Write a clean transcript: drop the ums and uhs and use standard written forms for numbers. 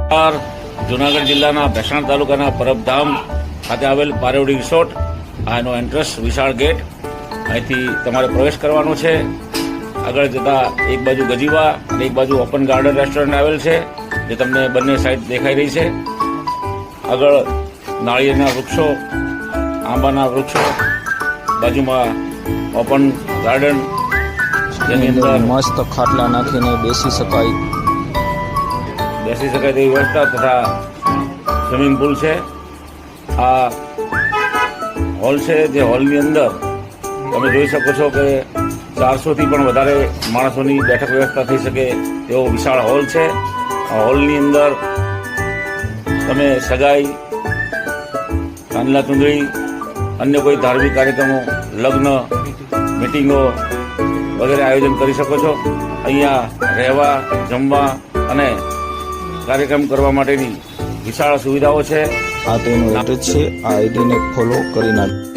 જૂનાગઢ જિલ્લાના ભેસાણ તાલુકાના પરબધામ ખાતે આવેલ પારેવડી રિસોર્ટ, આ એનો એન્ટ્રન્સ વિશાળ ગેટ. અહીંથી તમારે પ્રવેશ કરવાનો છે. આગળ જતા એક બાજુ ગજીવા અને એક બાજુ ઓપન ગાર્ડન રેસ્ટોરન્ટ આવેલ છે, જે તમને બંને સાઈડ દેખાઈ રહી છે. આગળ નાળિયેરના વૃક્ષો, આંબાના વૃક્ષો, બાજુમાં ઓપન ગાર્ડન, જેની અંદર મસ્ત ખાટલા નાખીને બેસી શકાય તેવી વ્યવસ્થા તથા સ્વિમિંગ પુલ છે. આ હોલ છે, જે હોલની અંદર તમે જોઈ શકો છો કે 400થી પણ વધારે માણસોની બેઠક વ્યવસ્થા થઈ શકે તેવો વિશાળ હોલ છે. આ હોલની અંદર તમે સગાઈ, કાનલા ચૂંદડી, અન્ય કોઈ ધાર્મિક કાર્યક્રમો, લગ્ન, મિટિંગો વગેરે આયોજન કરી શકો છો. અહીંયા રહેવા, જમવા અને કાર્યક્રમ કરવા માટેની વિશાળ સુવિધાઓ છે. આ તેનું એડ્રેસ છે. આ આઈડીને ફોલો કરી નાખો.